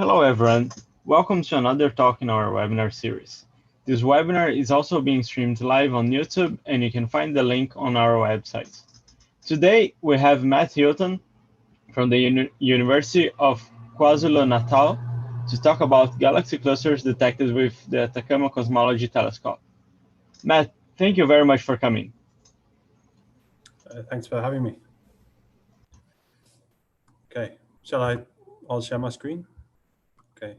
Hello everyone, welcome to another talk in our webinar series. This webinar is also being streamed live on YouTube and you can find the link on our website. Today we have Matt Hilton from the University of KwaZulu-Natal to talk about galaxy clusters detected with the Atacama Cosmology Telescope. Matt, thank you very much for coming. Thanks for having me. Okay, I'll share my screen. Okay.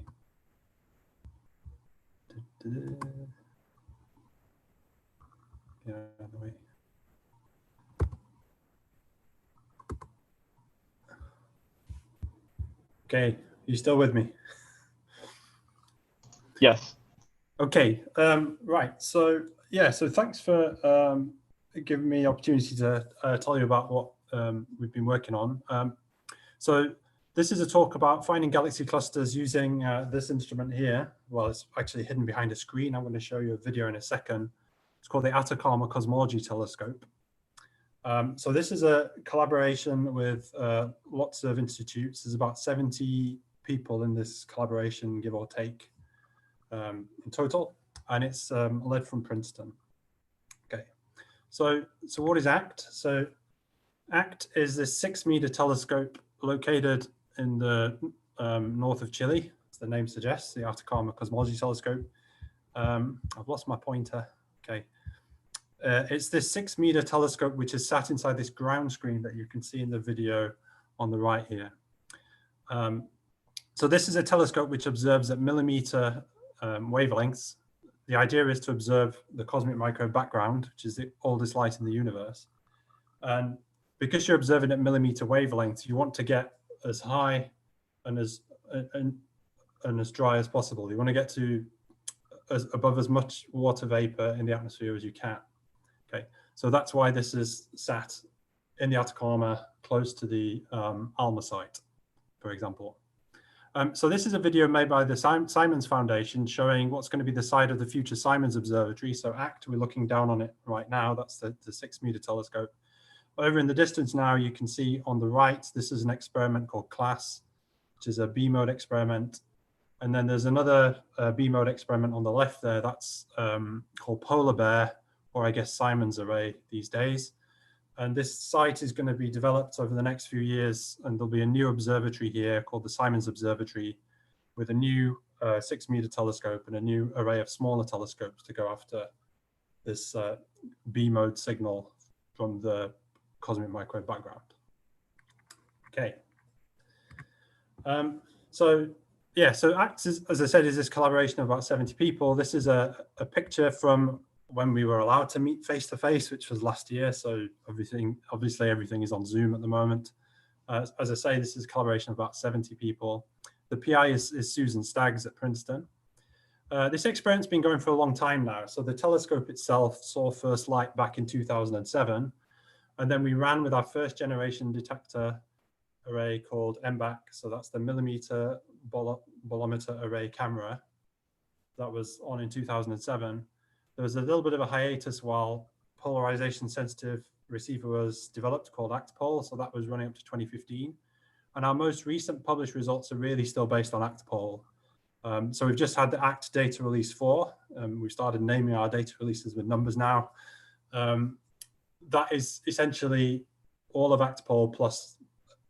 Yeah, the way. Okay, you still with me? Yes. Okay, right. So yeah, so thanks for giving me the opportunity to tell you about what we've been working on. So this is a talk about finding galaxy clusters using this instrument here. Well, it's actually hidden behind a screen. I'm going to show you a video in a second. It's called the Atacama Cosmology Telescope. So this is a collaboration with lots of institutes. There's about 70 people in this collaboration, give or take, in total, and it's led from Princeton. Okay, so what is ACT? So ACT is this 6-meter telescope located in the north of Chile, as the name suggests, the Atacama Cosmology Telescope. I've lost my pointer. Okay. It's this 6-meter telescope which is sat inside this ground screen that you can see in the video on the right here. So this is a telescope which observes at millimeter wavelengths. The idea is to observe the cosmic microwave background, which is the oldest light in the universe. And because you're observing at millimeter wavelengths, you want to get as high and as dry as possible. You want to get to above as much water vapor in the atmosphere as you can. Okay, so that's why this is sat in the Atacama, close to the ALMA site, for example. So this is a video made by the Simons Foundation showing what's going to be the site of the future Simons Observatory. So ACT, we're looking down on it right now. That's the 6-meter telescope. Over in the distance now, you can see on the right, this is an experiment called CLASS, which is a B-mode experiment. And then there's another B-mode experiment on the left there, that's called Polar Bear, or I guess Simons Array these days. And this site is going to be developed over the next few years, and there'll be a new observatory here called the Simons Observatory with a new 6-meter telescope and a new array of smaller telescopes to go after this B-mode signal from the cosmic microwave background. Okay. So ACT, as I said, is this collaboration of about 70 people. This is a picture from when we were allowed to meet face-to-face, which was last year. So obviously everything is on Zoom at the moment. As I say, this is a collaboration of about 70 people. The PI is Susan Staggs at Princeton. This experiment's been going for a long time now. So the telescope itself saw first light back in 2007. And then we ran with our first generation detector array called MBAC. So that's the millimeter bolometer array camera. That was on in 2007. There was a little bit of a hiatus while polarization sensitive receiver was developed called ActPol. So that was running up to 2015. And our most recent published results are really still based on ActPol. So we've just had the ACT data release 4. We've started naming our data releases with numbers now. That is essentially all of ActPol plus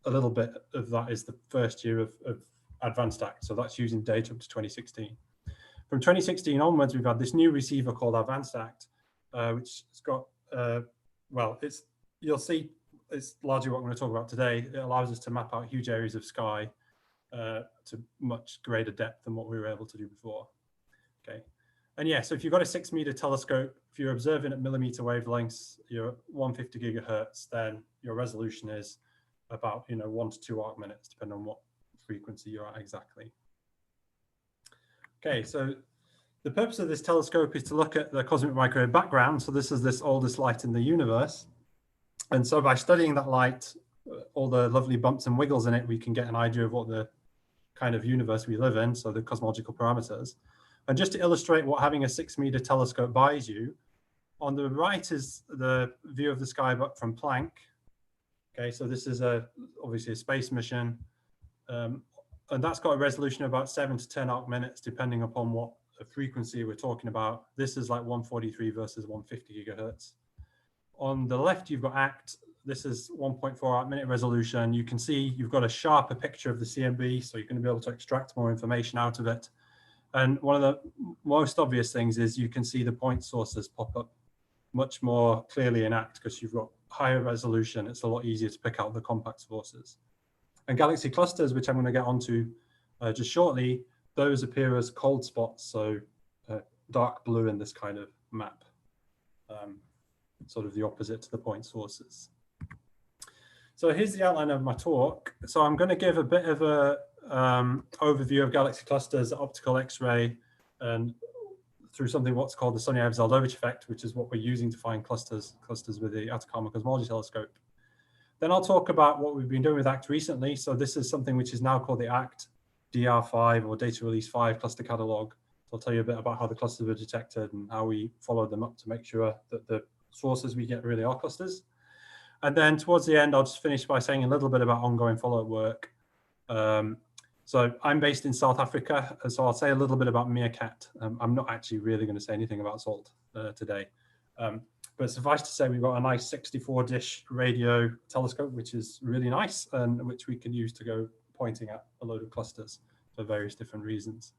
a little bit of that is the first year of advanced ACT. So that's using data up to 2016. From 2016 onwards, we've had this new receiver called Advanced ACT, which has got, well, you'll see it's largely what I'm going to talk about today. It allows us to map out huge areas of sky to much greater depth than what we were able to do before. Okay. And yeah, so if you've got a 6-meter telescope, if you're observing at millimeter wavelengths, you're at 150 gigahertz, then your resolution is about 1 to 2 arc minutes, depending on what frequency you're at exactly. Okay, so the purpose of this telescope is to look at the cosmic microwave background. So this is this oldest light in the universe. And so by studying that light, all the lovely bumps and wiggles in it, we can get an idea of what the kind of universe we live in, so the cosmological parameters. And just to illustrate what having a 6-meter telescope buys you, on the right is the view of the sky from Planck. Okay, so this is obviously a space mission. that's got a resolution of about 7 to 10 arc minutes, depending upon what frequency we're talking about. This is like 143 versus 150 gigahertz. On the left, you've got ACT. This is 1.4 arc minute resolution. You can see you've got a sharper picture of the CMB, so you're going to be able to extract more information out of it. And one of the most obvious things is you can see the point sources pop up much more clearly in ACT because you've got higher resolution. It's a lot easier to pick out the compact sources. And galaxy clusters, which I'm going to get onto just shortly, those appear as cold spots, so dark blue in this kind of map, sort of the opposite to the point sources. So here's the outline of my talk. So I'm going to give a bit of a overview of galaxy clusters, optical X-ray, and through something what's called the Sunyaev-Zel'dovich effect, which is what we're using to find clusters with the Atacama Cosmology Telescope. Then I'll talk about what we've been doing with ACT recently. So this is something which is now called the ACT DR5 or Data Release 5 cluster catalog. So I'll tell you a bit about how the clusters were detected and how we followed them up to make sure that the sources we get really are clusters. And then towards the end, I'll just finish by saying a little bit about ongoing follow-up work. So I'm based in South Africa, so I'll say a little bit about Meerkat. I'm not actually really going to say anything about SALT today. But suffice to say, we've got a nice 64-dish radio telescope, which is really nice, and which we can use to go pointing at a load of clusters for various different reasons.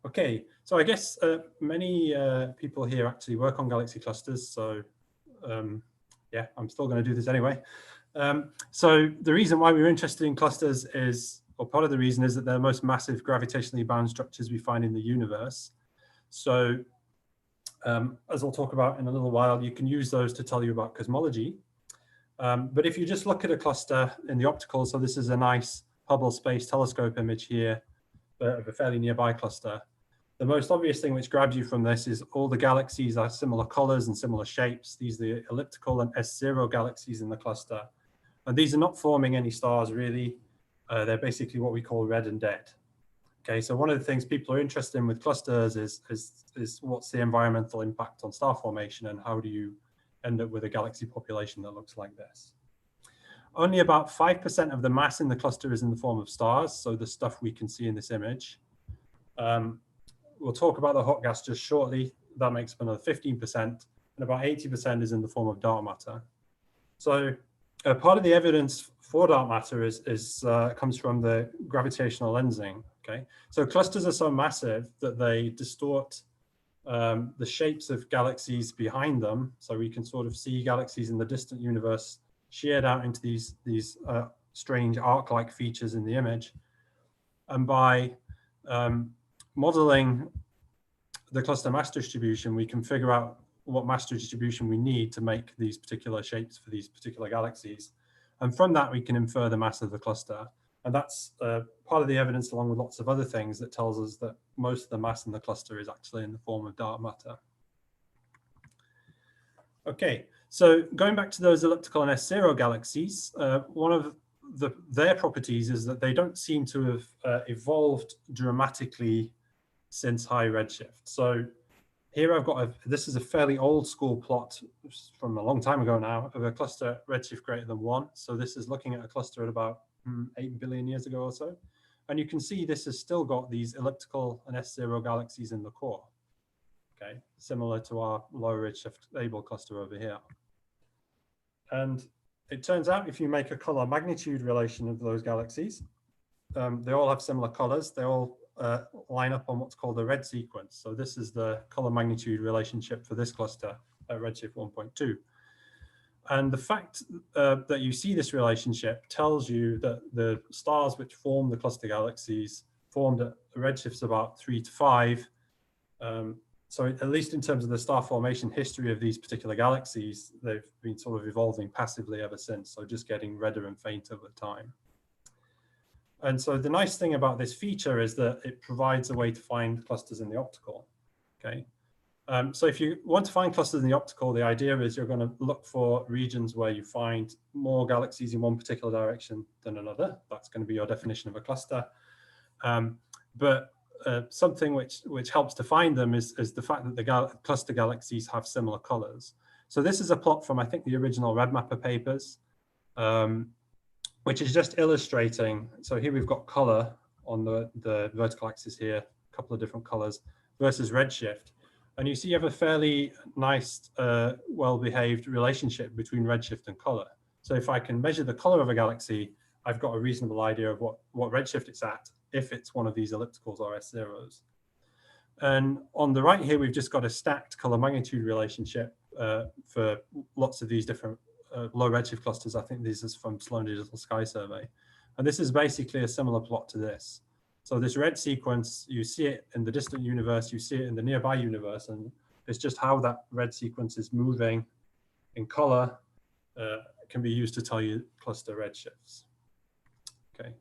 Okay, so I guess many people here actually work on galaxy clusters, so yeah, I'm still going to do this anyway. So the reason why we're interested in clusters is, or part of the reason is that they're the most massive gravitationally bound structures we find in the universe. So as I'll talk about in a little while, you can use those to tell you about cosmology. But if you just look at a cluster in the optical, so this is a nice Hubble Space Telescope image here of a fairly nearby cluster. The most obvious thing which grabs you from this is all the galaxies are similar colors and similar shapes. These are the elliptical and S0 galaxies in the cluster. And these are not forming any stars really. They're basically what we call red and dead. Okay, so one of the things people are interested in with clusters is what's the environmental impact on star formation and how do you end up with a galaxy population that looks like this. Only about 5% of the mass in the cluster is in the form of stars, so the stuff we can see in this image. We'll talk about the hot gas just shortly. That makes up another 15%, and about 80% is in the form of dark matter. So part of the evidence for dark matter comes from the gravitational lensing. Okay, so clusters are so massive that they distort the shapes of galaxies behind them. So we can sort of see galaxies in the distant universe sheared out into these strange arc-like features in the image. And by modeling the cluster mass distribution, we can figure out what mass distribution we need to make these particular shapes for these particular galaxies. And from that, we can infer the mass of the cluster. And that's part of the evidence, along with lots of other things, that tells us that most of the mass in the cluster is actually in the form of dark matter. Okay, so going back to those elliptical and S0 galaxies, one of their properties is that they don't seem to have evolved dramatically since high redshift. So here I've got this is a fairly old school plot from a long time ago now of a cluster redshift greater than 1. So this is looking at a cluster at about 8 billion years ago or so. And you can see this has still got these elliptical and S0 galaxies in the core. Okay, similar to our low redshift Abel cluster over here. And it turns out if you make a color magnitude relation of those galaxies, they all have similar colors. They all line up on what's called the red sequence. So this is the color magnitude relationship for this cluster at redshift 1.2. And the fact that you see this relationship tells you that the stars which form the cluster galaxies formed at redshifts about 3 to 5. So at least in terms of the star formation history of these particular galaxies, they've been sort of evolving passively ever since. So just getting redder and fainter over time. And so the nice thing about this feature is that it provides a way to find clusters in the optical. Okay. So if you want to find clusters in the optical, the idea is you're going to look for regions where you find more galaxies in one particular direction than another. That's going to be your definition of a cluster. But something which helps to find them is the fact that the cluster galaxies have similar colors. So this is a plot from, I think, the original RedMapper papers, which is just illustrating. So here we've got color on the vertical axis here, a couple of different colors versus redshift. And you see you have a fairly nice, well-behaved relationship between redshift and color. So if I can measure the color of a galaxy, I've got a reasonable idea of what redshift it's at, if it's one of these ellipticals or S0s. And on the right here, we've just got a stacked color magnitude relationship for lots of these different low redshift clusters. I think this is from Sloan Digital Sky Survey. And this is basically a similar plot to this. So this red sequence, you see it in the distant universe, you see it in the nearby universe, and it's just how that red sequence is moving in color can be used to tell you cluster redshifts. Okay.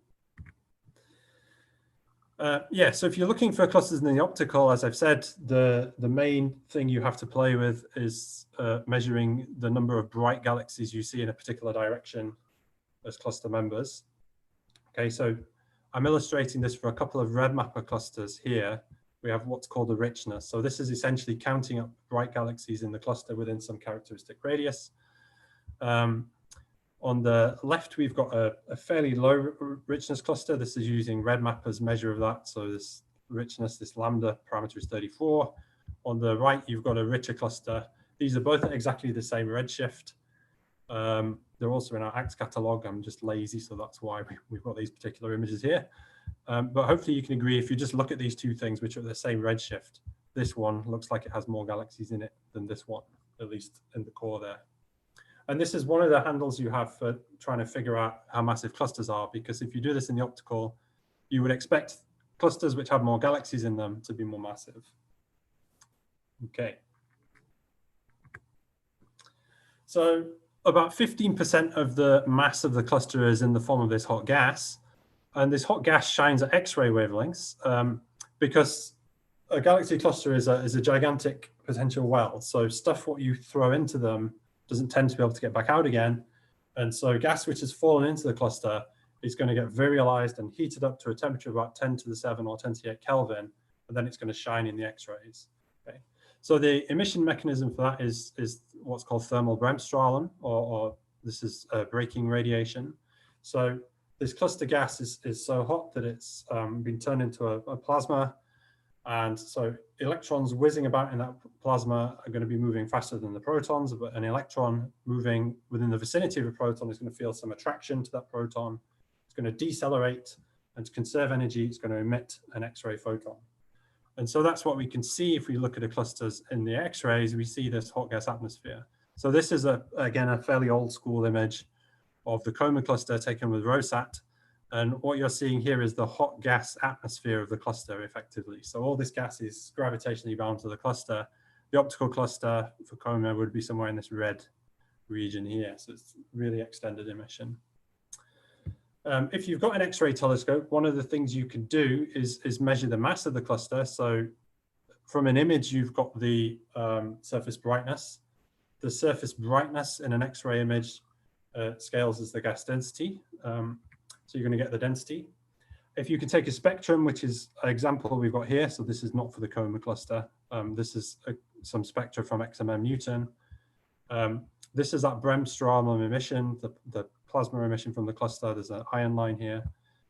Yeah, so if you're looking for clusters in the optical, as I've said, the main thing you have to play with is measuring the number of bright galaxies you see in a particular direction as cluster members. Okay, so I'm illustrating this for a couple of red mapper clusters here. We have what's called a richness. So this is essentially counting up bright galaxies in the cluster within some characteristic radius. On the left, we've got a fairly low richness cluster. This is using RedMapper's measure of that. So this richness, this lambda parameter is 34. On the right, you've got a richer cluster. These are both at exactly the same redshift. They're also in our ACT catalog. I'm just lazy, so that's why we've got these particular images here. But hopefully you can agree, if you just look at these two things, which are the same redshift, this one looks like it has more galaxies in it than this one, at least in the core there. And this is one of the handles you have for trying to figure out how massive clusters are, because if you do this in the optical, you would expect clusters which have more galaxies in them to be more massive. Okay. So about 15% of the mass of the cluster is in the form of this hot gas. And this hot gas shines at X-ray wavelengths because a galaxy cluster is a gigantic potential well. So stuff what you throw into them doesn't tend to be able to get back out again. And so gas which has fallen into the cluster is going to get virialized and heated up to a temperature of about 10 to the 7 or 10 to the 8 Kelvin, and then it's going to shine in the X-rays. Okay. So the emission mechanism for that is what's called thermal Bremsstrahlung, or this is braking radiation. So this cluster gas is so hot that it's been turned into a plasma. And so electrons whizzing about in that plasma are going to be moving faster than the protons, but an electron moving within the vicinity of a proton is going to feel some attraction to that proton. It's going to decelerate, and to conserve energy, it's going to emit an X-ray photon. And so that's what we can see if we look at the clusters in the X-rays. We see this hot gas atmosphere. So this is, again, a fairly old school image of the Coma cluster taken with ROSAT. And what you're seeing here is the hot gas atmosphere of the cluster, effectively. So all this gas is gravitationally bound to the cluster. The optical cluster for Coma would be somewhere in this red region here. So it's really extended emission. If you've got an X-ray telescope, one of the things you can do is measure the mass of the cluster. So from an image, you've got the surface brightness. The surface brightness in an X-ray image scales as the gas density. So you're going to get the density. If you can take a spectrum, which is an example we've got here, so this is not for the Coma cluster. This is some spectra from XMM Newton. This is that Bremsstrahlung emission, the plasma emission from the cluster. There's an ion line here.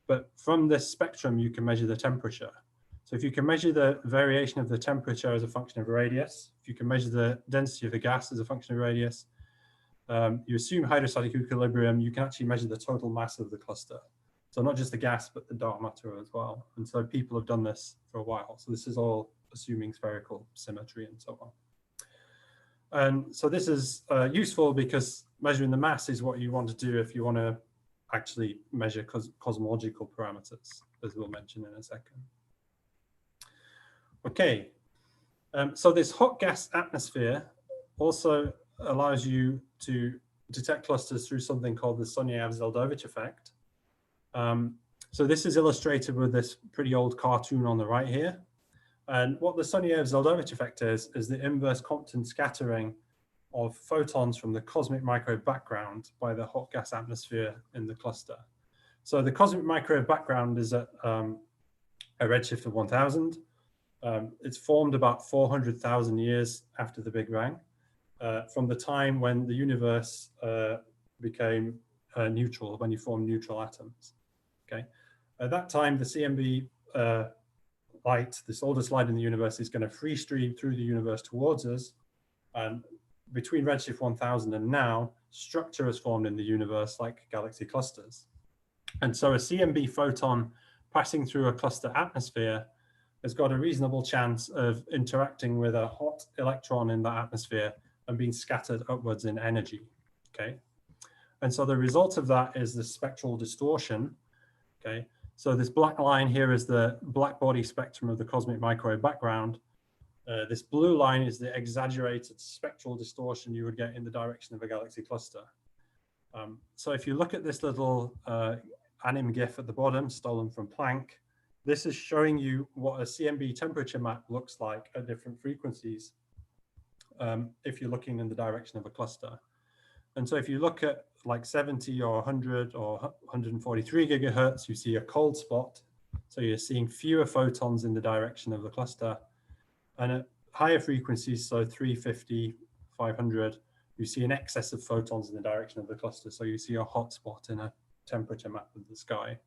But from this spectrum, you can measure the temperature. So if you can measure the variation of the temperature as a function of radius, if you can measure the density of the gas as a function of radius, you assume hydrostatic equilibrium, you can actually measure the total mass of the cluster. So not just the gas, but the dark matter as well. And so people have done this for a while. So this is all assuming spherical symmetry and so on. And so this is useful because measuring the mass is what you want to do if you want to actually measure cosmological parameters, as we'll mention in a second. Okay, so this hot gas atmosphere also allows you to detect clusters through something called the Sunyaev-Zel'dovich effect. So this is illustrated with this pretty old cartoon on the right here. And what the Sunyaev-Zel'dovich effect is the inverse Compton scattering of photons from the cosmic microwave background by the hot gas atmosphere in the cluster. So the cosmic microwave background is at a redshift of 1000. It's formed about 400,000 years after the Big Bang, from the time when the universe became neutral, when you form neutral atoms. Okay, at that time, the CMB light, this oldest light in the universe, is going to free stream through the universe towards us. And between redshift 1000 and now, structure has formed in the universe like galaxy clusters. And so a CMB photon passing through a cluster atmosphere has got a reasonable chance of interacting with a hot electron in that atmosphere and being scattered upwards in energy. Okay, and so the result of that is the spectral distortion. Okay, so this black line here is the black body spectrum of the cosmic microwave background. This blue line is the exaggerated spectral distortion you would get in the direction of a galaxy cluster. So if you look at this little anim GIF at the bottom, stolen from Planck, this is showing you what a CMB temperature map looks like at different frequencies if you're looking in the direction of a cluster. And so if you look at like 70 or 100 or 143 gigahertz, you see a cold spot. So you're seeing fewer photons in the direction of the cluster. And at higher frequencies, so 350, 500, you see an excess of photons in the direction of the cluster. So you see a hot spot in a temperature map of the sky.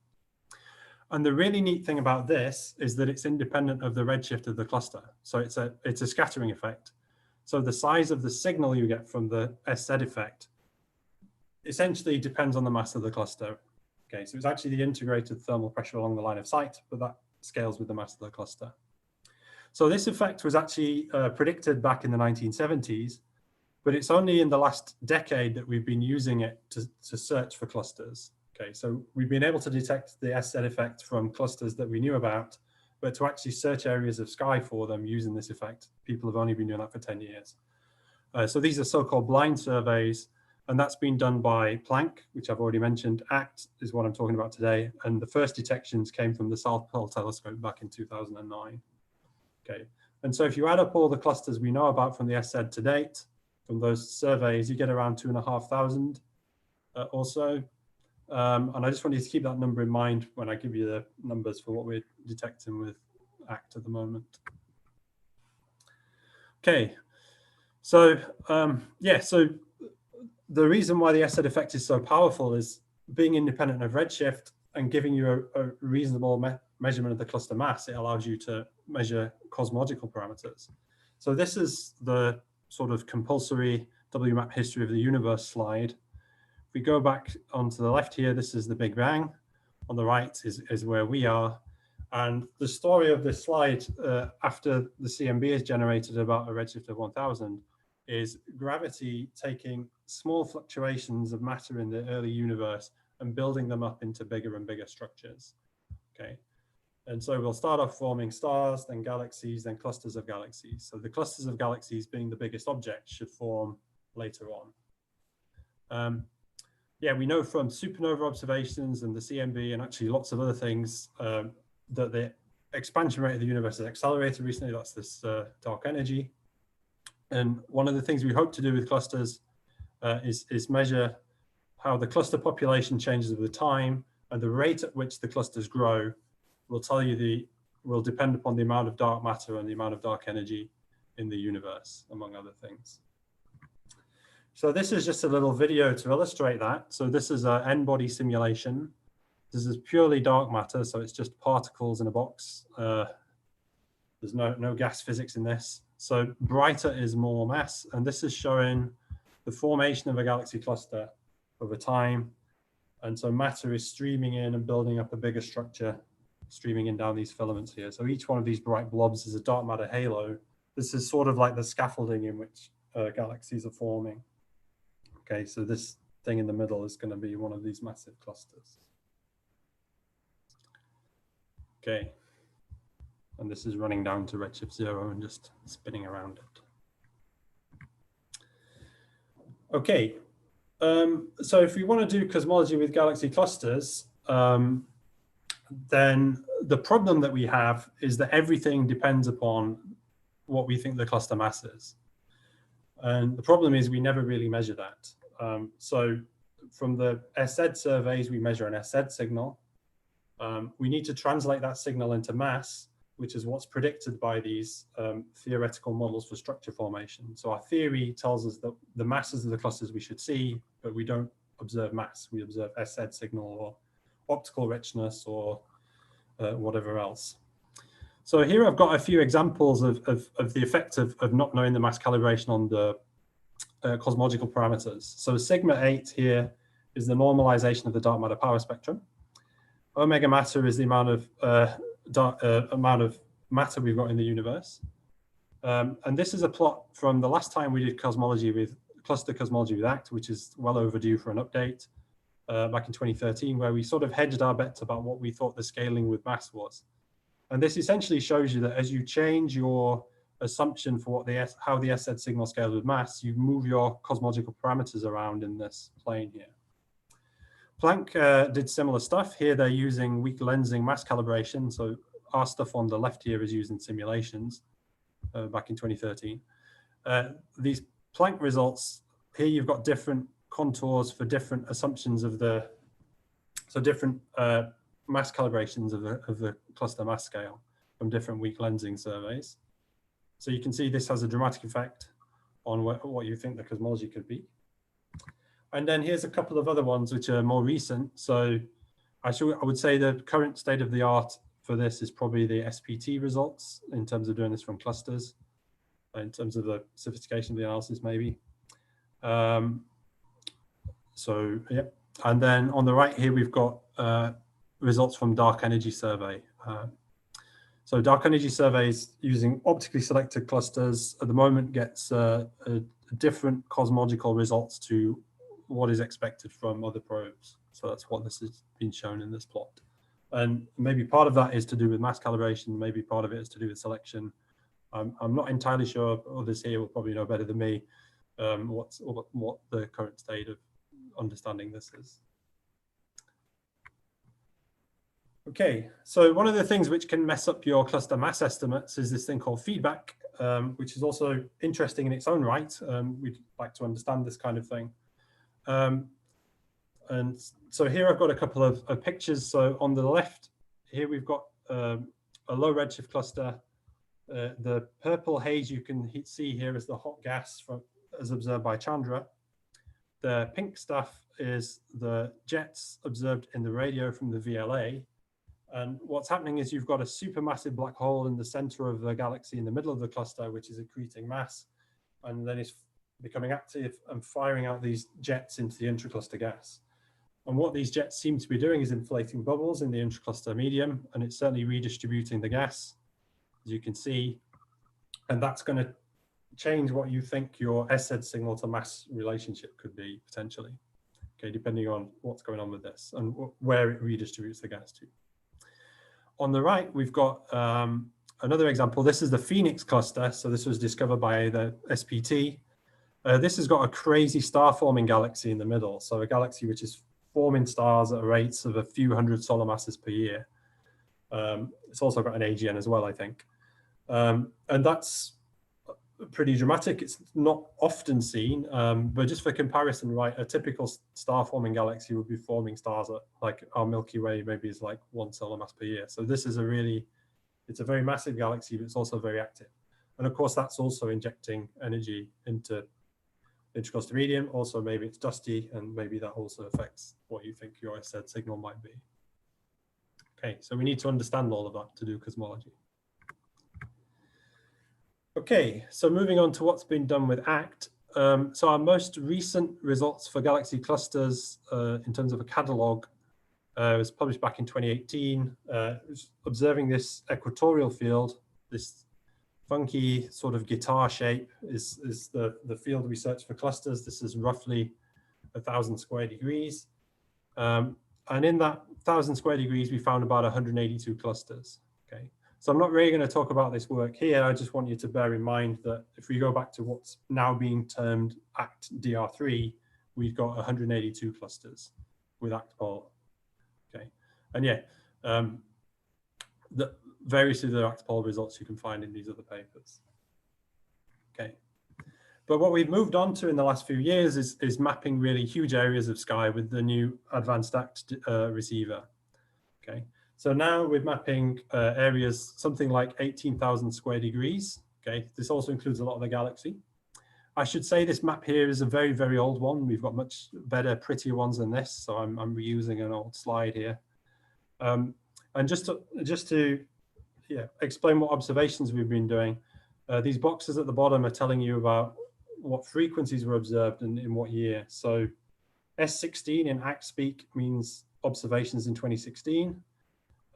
And the really neat thing about this is that it's independent of the redshift of the cluster. So it's a scattering effect. So the size of the signal you get from the SZ effect essentially depends on the mass of the cluster. Okay, so it's actually the integrated thermal pressure along the line of sight, but that scales with the mass of the cluster. So this effect was actually predicted back in the 1970s, but it's only in the last decade that we've been using it to search for clusters. Okay, so we've been able to detect the SZ effect from clusters that we knew about, but to actually search areas of sky for them using this effect, people have only been doing that for 10 years. So these are so-called blind surveys, and that's been done by Planck, which I've already mentioned. ACT is what I'm talking about today, and the first detections came from the South Pole Telescope back in 2009. Okay, and so if you add up all the clusters we know about from the SZ to date, from those surveys, you get around 2,500 or so. And I just wanted to keep that number in mind when I give you the numbers for what we're detecting with ACT at the moment. Okay, so yeah, so the reason why the SZ effect is so powerful is being independent of redshift and giving you a reasonable measurement of the cluster mass. It allows you to measure cosmological parameters. So this is the sort of compulsory WMAP history of the universe slide. If we go back onto the left here, this is the Big Bang. On the right is where we are. And the story of this slide, after the CMB is generated about a redshift of 1000, is gravity taking small fluctuations of matter in the early universe and building them up into bigger and bigger structures. Okay. And so we'll start off forming stars, then galaxies, then clusters of galaxies. So the clusters of galaxies being the biggest objects should form later on. Yeah, we know from supernova observations and the CMB and actually lots of other things that the expansion rate of the universe has accelerated recently. That's this dark energy. And one of the things we hope to do with clusters is measure how the cluster population changes over time, and the rate at which the clusters grow will tell you will depend upon the amount of dark matter and the amount of dark energy in the universe, among other things. So this is just a little video to illustrate that. So this is an N-body simulation. This is purely dark matter, so it's just particles in a box. There's no gas physics in this. So brighter is more mass, and this is showing the formation of a galaxy cluster over time. And so matter is streaming in and building up a bigger structure, streaming in down these filaments here. So each one of these bright blobs is a dark matter halo. This is sort of like the scaffolding in which galaxies are forming. Okay, so this thing in the middle is going to be one of these massive clusters. Okay, and this is running down to redshift 0 and just spinning around it. Okay, so if we want to do cosmology with galaxy clusters, then the problem that we have is that everything depends upon what we think the cluster mass is. And the problem is we never really measure that. So from the SZ surveys, we measure an SZ signal. We need to translate that signal into mass, which is what's predicted by these theoretical models for structure formation. So our theory tells us that the masses of the clusters we should see, but we don't observe mass. We observe SZ signal or optical richness or whatever else. So here I've got a few examples of the effect of not knowing the mass calibration on the cosmological parameters. So sigma 8 here is the normalization of the dark matter power spectrum. Omega matter is the amount of matter we've got in the universe. And this is a plot from the last time we did cosmology with cluster cosmology with ACT, which is well overdue for an update back in 2013, where we sort of hedged our bets about what we thought the scaling with mass was. And this essentially shows you that as you change your assumption for what how the SZ signal scales with mass, you move your cosmological parameters around in this plane here. Planck did similar stuff. Here they're using weak lensing mass calibration. So our stuff on the left here is using simulations back in 2013. These Planck results, here you've got different contours for different assumptions of the, so different mass calibrations of the cluster mass scale from different weak lensing surveys. So you can see this has a dramatic effect on what you think the cosmology could be. And then here's a couple of other ones which are more recent. So I would say the current state of the art for this is probably the SPT results in terms of doing this from clusters, in terms of the sophistication of the analysis maybe. So yeah, and then on the right here we've got results from dark energy survey. So dark energy surveys using optically selected clusters at the moment gets different cosmological results to what is expected from other probes. So that's what this has been shown in this plot. And maybe part of that is to do with mass calibration, maybe part of it is to do with selection. I'm not entirely sure, others here will probably know better than me what the current state of understanding this is. Okay, so one of the things which can mess up your cluster mass estimates is this thing called feedback, which is also interesting in its own right. We'd like to understand this kind of thing. And so here I've got a couple of pictures. So on the left here we've got a low redshift cluster. The purple haze you can see here is the hot gas as observed by Chandra. The pink stuff is the jets observed in the radio from the VLA. And what's happening is you've got a supermassive black hole in the center of the galaxy in the middle of the cluster, which is accreting mass. And then it's becoming active and firing out these jets into the intracluster gas. And what these jets seem to be doing is inflating bubbles in the intracluster medium, and it's certainly redistributing the gas, as you can see. And that's going to change what you think your SZ signal to mass relationship could be potentially, okay, depending on what's going on with this and where it redistributes the gas to. On the right, we've got another example. This is the Phoenix cluster. So this was discovered by the SPT. This has got a crazy star-forming galaxy in the middle. So a galaxy which is forming stars at rates of a few hundred solar masses per year. It's also got an AGN as well, I think. And that's pretty dramatic. It's not often seen, but just for comparison, right, a typical star-forming galaxy would be forming stars at, like, our Milky Way maybe is like 1 solar mass per year. So this is it's a very massive galaxy, but it's also very active. And of course, that's also injecting energy into intracluster medium. Also, maybe it's dusty, and maybe that also affects what you think your SZ signal might be. Okay, so we need to understand all of that to do cosmology. Okay, so moving on to what's been done with ACT. So our most recent results for galaxy clusters in terms of a catalog was published back in 2018. Observing this equatorial field, this funky sort of guitar shape is the field we search for clusters. This is roughly 1,000 square degrees. And in that 1,000 square degrees, we found about 182 clusters. Okay. So I'm not really going to talk about this work here. I just want you to bear in mind that if we go back to what's now being termed ACT DR3, we've got 182 clusters with ACT pole. Okay, and yeah, the various other ACT pole results you can find in these other papers. Okay, but what we've moved on to in the last few years is mapping really huge areas of sky with the new advanced ACT receiver. Okay. So now we're mapping areas something like 18,000 square degrees. Okay, this also includes a lot of the galaxy. I should say this map here is a very, very old one. We've got much better, prettier ones than this. So I'm reusing an old slide here. And just to explain what observations we've been doing, these boxes at the bottom are telling you about what frequencies were observed and in what year. So S16 in ACT speak means observations in 2016.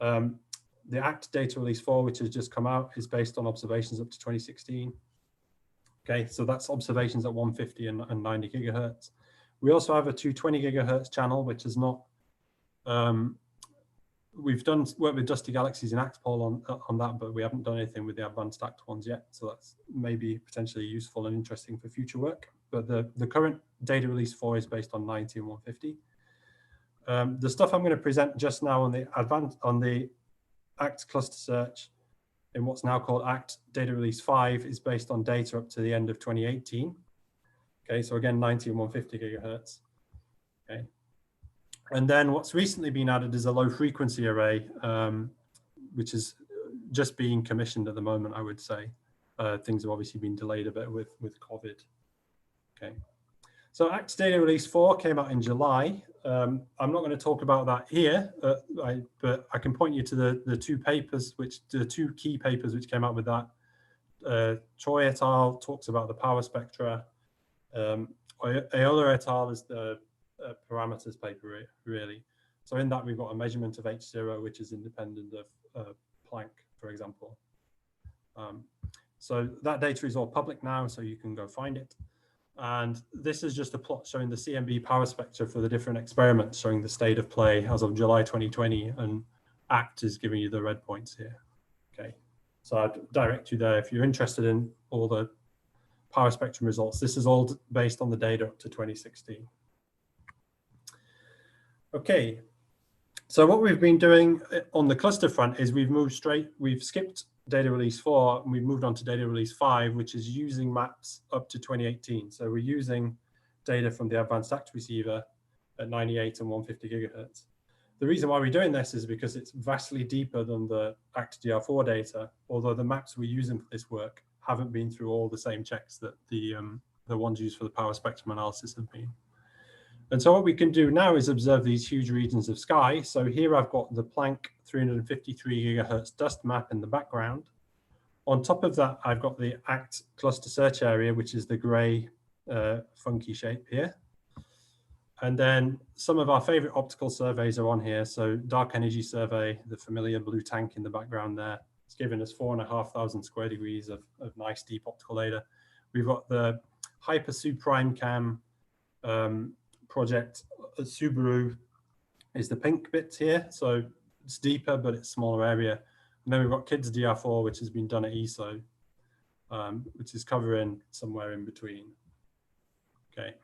The ACT data release 4, which has just come out, is based on observations up to 2016. Okay, so that's observations at 150 and 90 gigahertz. We also have a 220 gigahertz channel, which is not, we've done work with Dusty Galaxies in ActPol on that, but we haven't done anything with the advanced ACT ones yet. So that's maybe potentially useful and interesting for future work. But the current data release 4 is based on 90 and 150. The stuff I'm going to present just now on the ACT cluster search in what's now called ACT data release 5 is based on data up to the end of 2018. Okay, so again, 90 and 150 gigahertz. Okay, and then what's recently been added is a low frequency array, which is just being commissioned at the moment, I would say. Things have obviously been delayed a bit with COVID. Okay, so ACT data release 4 came out in July. I'm not going to talk about that here, but I can point you to the two papers, the two key papers which came out with that. Choi et al. Talks about the power spectra. Aola et al. Is the parameters paper, really. So in that, we've got a measurement of H0, which is independent of Planck, for example. So that data is all public now, so you can go find it. And this is just a plot showing the CMB power spectra for the different experiments, showing the state of play as of July 2020, and ACT is giving you the red points here. Okay, so I'd direct you there if you're interested in all the power spectrum results. This is all based on the data up to 2016. Okay, so what we've been doing on the cluster front is we've skipped data release 4 and we've moved on to data release 5, which is using maps up to 2018. So we're using data from the advanced ACT receiver at 98 and 150 gigahertz. The reason why we're doing this is because it's vastly deeper than the ACT DR4 data, although the maps we're using for this work haven't been through all the same checks that the ones used for the power spectrum analysis have been. And so what we can do now is observe these huge regions of sky. So here I've got the Planck 353 gigahertz dust map in the background. On top of that, I've got the ACT cluster search area, which is the gray funky shape here. And then some of our favorite optical surveys are on here. So dark energy survey, the familiar blue tank in the background there. It's given us 4,500 square degrees of nice deep optical data. We've got the Hyper Prime Cam project at Subaru is the pink bits here. So it's deeper, but it's smaller area. And then we've got Kids DR4, which has been done at ESO, which is covering somewhere in between. Okay.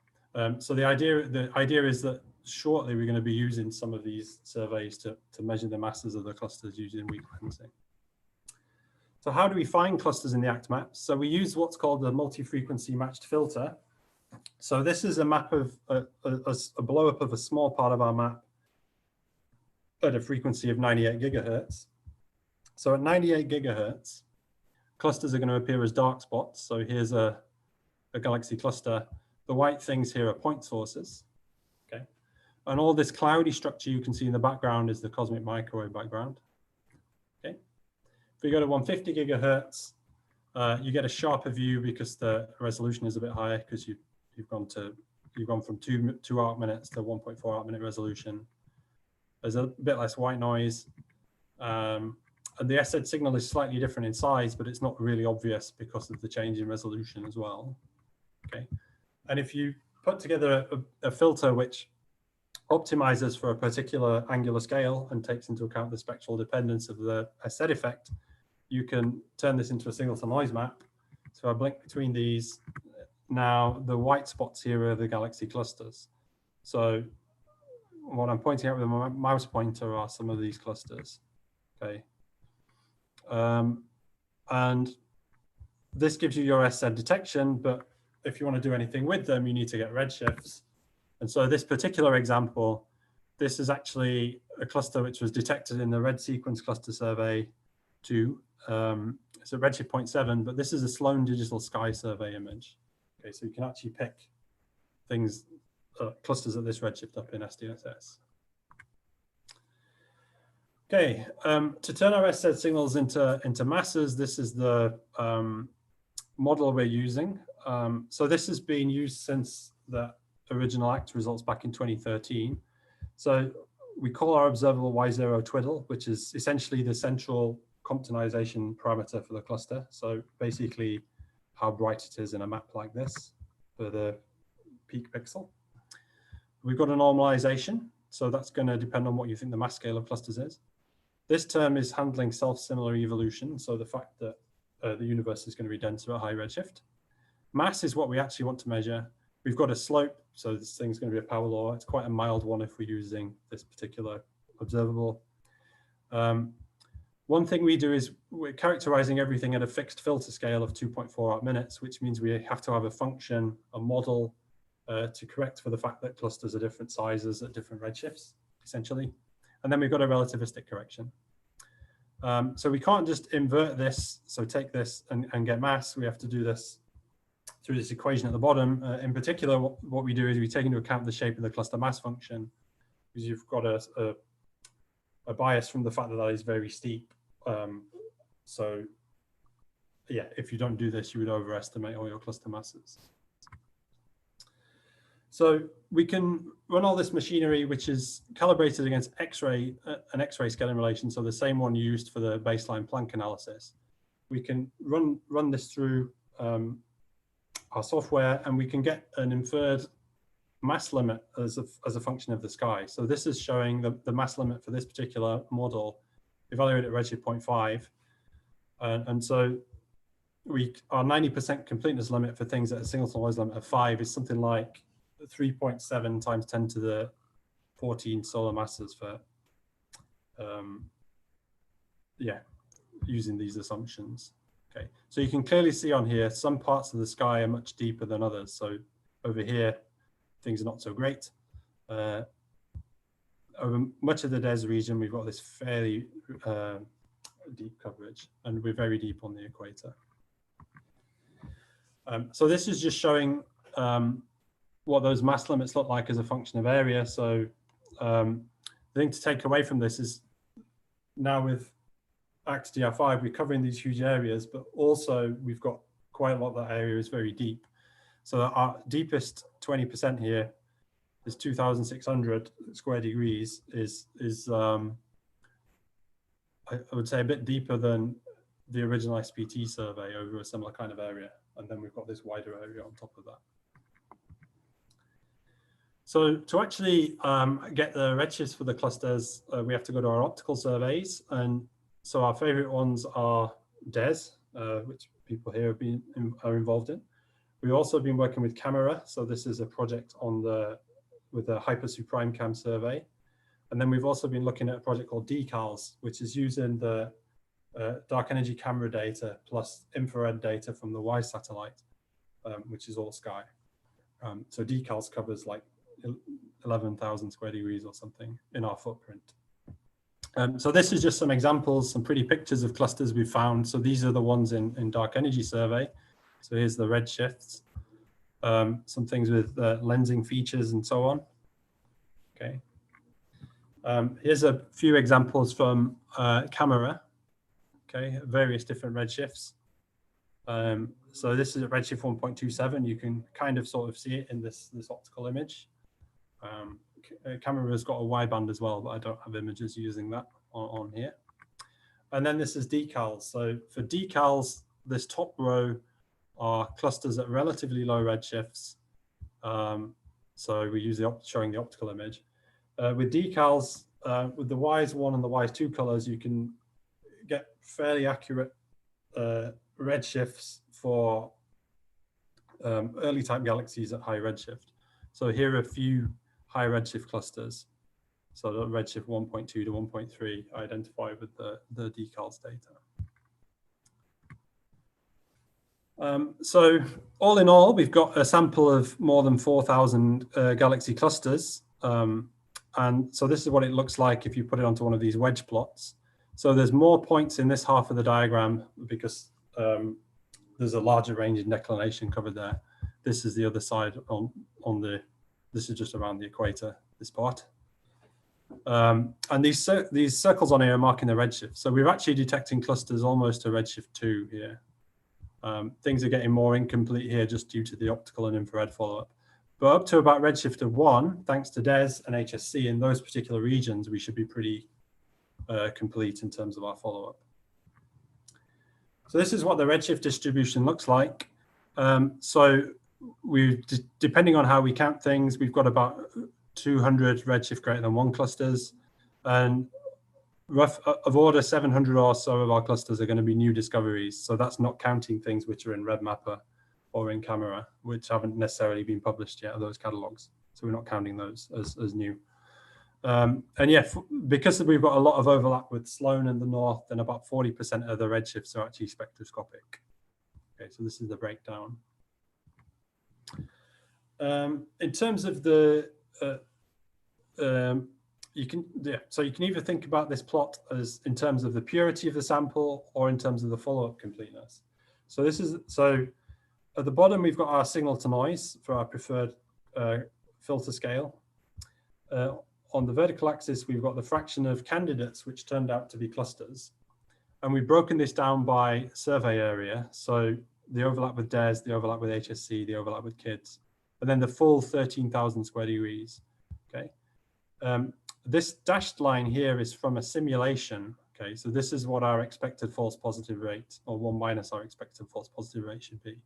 So the idea is that shortly we're going to be using some of these surveys to measure the masses of the clusters using weak lensing. So how do we find clusters in the ACT maps? So we use what's called the multi-frequency matched filter. So this is a map of a blow up of a small part of our map at a frequency of 98 gigahertz. So at 98 gigahertz, clusters are going to appear as dark spots. So here's a galaxy cluster. The white things here are point sources. Okay, and all this cloudy structure you can see in the background is the cosmic microwave background. Okay, if we go to 150 gigahertz, you get a sharper view because the resolution is a bit higher because you've gone from 2 arc minutes to 1.4 arc minute resolution. There's a bit less white noise. And the SZ signal is slightly different in size, but it's not really obvious because of the change in resolution as well. Okay, and if you put together a filter which optimizes for a particular angular scale and takes into account the spectral dependence of the SZ effect, you can turn this into a signal to noise map. So I blink between these. Now the white spots here are the galaxy clusters. So what I'm pointing out with my mouse pointer are some of these clusters. Okay. And this gives you your SZ detection, but if you want to do anything with them, you need to get redshifts. And so this particular example, this is actually a cluster which was detected in the Red Sequence Cluster Survey 2. It's a redshift 0.7, but this is a Sloan Digital Sky Survey image. Okay, so you can actually pick things, clusters at this redshift up in SDSS. Okay, to turn our SZ signals into masses, this is the model we're using. So this has been used since the original ACT results back in 2013. So we call our observable Y0 twiddle, which is essentially the central Comptonization parameter for the cluster. So basically how bright it is in a map like this for the peak pixel. We've got a normalization, so that's going to depend on what you think the mass scale of clusters is. This term is handling self-similar evolution, so the fact that the universe is going to be denser at high redshift. Mass is what we actually want to measure. We've got a slope, so this thing's going to be a power law. It's quite a mild one if we're using this particular observable. One thing we do is we're characterizing everything at a fixed filter scale of 2.4 arc minutes, which means we have to have a function, a model to correct for the fact that clusters are different sizes at different redshifts, essentially. And then we've got a relativistic correction. So we can't just invert this, so take this and get mass. We have to do this through this equation at the bottom. In particular, what we do is we take into account the shape of the cluster mass function, because you've got a bias from the fact that that is very steep. So yeah, if you don't do this, you would overestimate all your cluster masses. So we can run all this machinery, which is calibrated against X-ray, an X-ray scaling relation, so the same one used for the baseline Planck analysis. We can run this through our software, and we can get an inferred mass limit as a function of the sky. So this is showing the mass limit for this particular model evaluated at redshift 0.5. And so our 90% completeness limit for things at a singleton noise limit of 5 is something like 3.7 times 10 to the 14 solar masses for, yeah, using these assumptions. Okay, so you can clearly see on here, some parts of the sky are much deeper than others. So over here, things are not so great. Over much of the DES region, we've got this fairly deep coverage, and we're very deep on the equator. So this is just showing what those mass limits look like as a function of area. So the thing to take away from this is now with ACT DR5, we're covering these huge areas, but also we've got quite a lot of that area is very deep. So our deepest 20% here is 2,600 square degrees is I would say a bit deeper than the original SPT survey over a similar kind of area. And then we've got this wider area on top of that. So to actually get the redshifts for the clusters, we have to go to our optical surveys. And so our favorite ones are DES, which people here are involved in. We've also been working with Camera. So this is a project on with the HyperSuPrimeCam survey. And then we've also been looking at a project called DCALS, which is using the dark energy camera data plus infrared data from the WISE satellite, which is all sky. So DCALS covers like 11,000 square degrees or something in our footprint. So this is just some examples, some pretty pictures of clusters we've found. So these are the ones in dark energy survey. So here's the redshifts, some things with lensing features and so on. Okay. Here's a few examples from Camera. Okay, various different redshifts. So this is at redshift 1.27. You can kind of sort of see it in this optical image. Camera's got a wideband as well, but I don't have images using that on here. And then this is decals. So for decals, this top row are clusters at relatively low redshifts. So we use showing the optical image. With decals, with the WISE 1 and the WISE 2 colors, you can get fairly accurate redshifts for early type galaxies at high redshift. So here are a few high redshift clusters. So the redshift 1.2 to 1.3 identify with the decals data. So all in all, we've got a sample of more than 4,000 galaxy clusters. And so this is what it looks like if you put it onto one of these wedge plots. So there's more points in this half of the diagram because there's a larger range in declination covered there. This is the other side this is just around the equator, this part. And these circles on here are marking the redshift. So we're actually detecting clusters almost to redshift 2 here. Things are getting more incomplete here just due to the optical and infrared follow-up. But up to about redshift of 1, thanks to DES and HSC in those particular regions, we should be pretty complete in terms of our follow-up. So this is what the redshift distribution looks like. So depending on how we count things, we've got about 200 redshift greater than 1 clusters, and of order 700 or so of our clusters are going to be new discoveries. So that's not counting things which are in RedMapper or in Camera, which haven't necessarily been published yet, those catalogs. So we're not counting those as new. And yeah, because we've got a lot of overlap with Sloan in the north, then about 40% of the redshifts are actually spectroscopic. Okay, so this is the breakdown. In terms of the you can either think about this plot as in terms of the purity of the sample or in terms of the follow-up completeness. So at the bottom we've got our signal to noise for our preferred filter scale. On the vertical axis we've got the fraction of candidates which turned out to be clusters, and we've broken this down by survey area. So the overlap with DES, the overlap with HSC, the overlap with KIDS, and then the full 13,000 square degrees. Okay. This dashed line here is from a simulation. Okay, so this is what our expected false positive rate, or 1 minus our expected false positive rate, should be.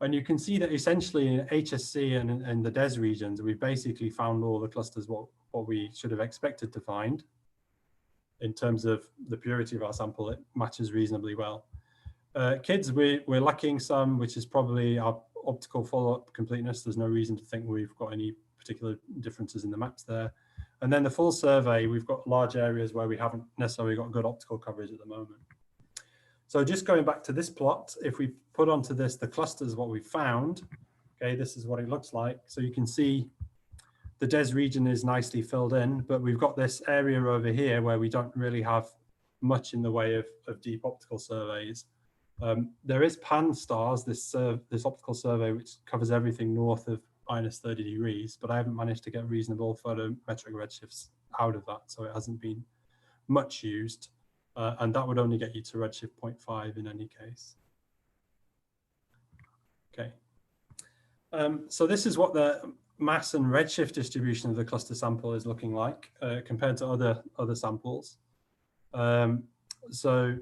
And you can see that essentially in HSC and in the DES regions, we've basically found all the clusters what we should have expected to find. In terms of the purity of our sample, it matches reasonably well. KIDS, we're lacking some, which is probably our optical follow-up completeness. There's no reason to think we've got any particular differences in the maps there. And then the full survey, we've got large areas where we haven't necessarily got good optical coverage at the moment. So just going back to this plot, if we put onto this the clusters, what we found, okay, this is what it looks like. So you can see the DES region is nicely filled in, but we've got this area over here where we don't really have much in the way of deep optical surveys. There is PAN-STARS, this optical survey, which covers everything north of -30 degrees, but I haven't managed to get reasonable photometric redshifts out of that, so it hasn't been much used, and that would only get you to redshift 0.5 in any case. Okay, so this is what the mass and redshift distribution of the cluster sample is looking like compared to other samples. So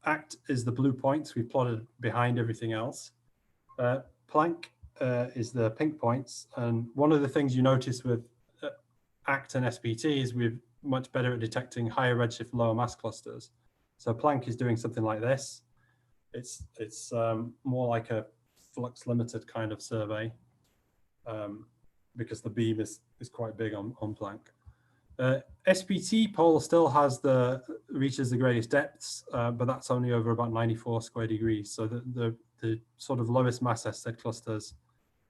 ACT is the blue points we plotted behind everything else. Planck is the pink points, and one of the things you notice with ACT and SPT is we're much better at detecting higher redshift, lower mass clusters. So Planck is doing something like this. It's more like a flux limited kind of survey because the beam is quite big on Planck. SPT pole still reaches the greatest depths, but that's only over about 94 square degrees. So the sort of lowest mass SZ clusters,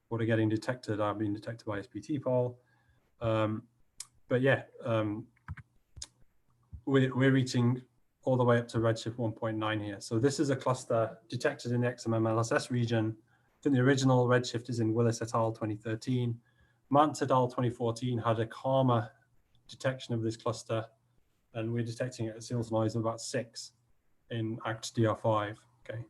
what are getting detected, are being detected by SPT pole. But yeah, we're reaching all the way up to redshift 1.9 here. So this is a cluster detected in the XMM-LSS region. I think the original redshift is in Willis et al. 2013. Mantz et al. 2014 had a calmer detection of this cluster, and we're detecting it at signal to noise of about 6 in ACT DR5. Okay,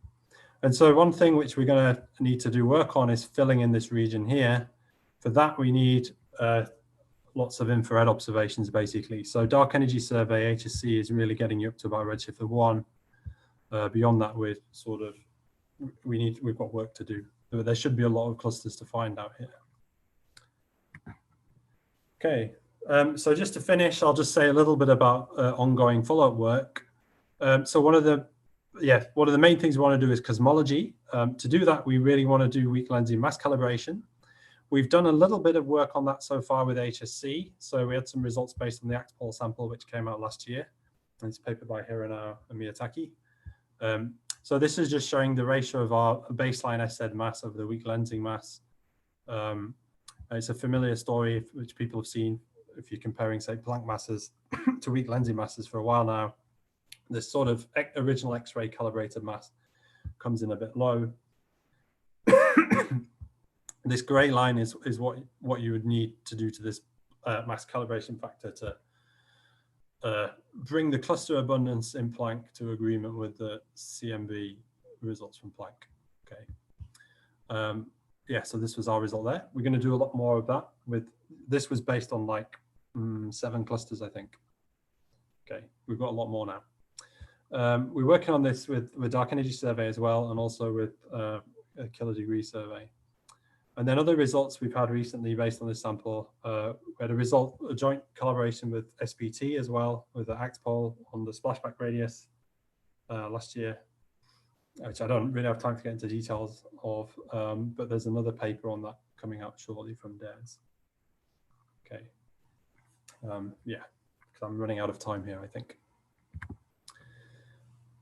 and so one thing which we're going to need to do work on is filling in this region here. For that, we need lots of infrared observations, basically. So dark energy survey, HSC, is really getting you up to about a redshift of 1. Beyond that, we've got work to do. But there should be a lot of clusters to find out here. Okay, so just to finish, I'll just say a little bit about ongoing follow-up work. So one of the main things we want to do is cosmology. To do that, we really want to do weak lensing mass calibration. We've done a little bit of work on that so far with HSC. So we had some results based on the ACT pole sample, which came out last year. And it's a paper by Hiranao and Miyataki. So this is just showing the ratio of our baseline SZ mass over the weak lensing mass. It's a familiar story which people have seen if you're comparing, say, Planck masses to weak lensing masses for a while now. This sort of original X-ray calibrated mass comes in a bit low. This gray line is what you would need to do to this mass calibration factor to bring the cluster abundance in Planck to agreement with the CMB results from Planck. Okay. Yeah, so this was our result there. We're going to do a lot more of that. This was based on like 7 clusters, I think. Okay, we've got a lot more now. We're working on this with dark energy survey as well, and also with a kilodegree survey. And then other results we've had recently based on this sample, we had a joint collaboration with SPT as well, with the ACT pole on the splashback radius last year, which I don't really have time to get into details of, but there's another paper on that coming out shortly from DARES. Okay, yeah, because I'm running out of time here, I think.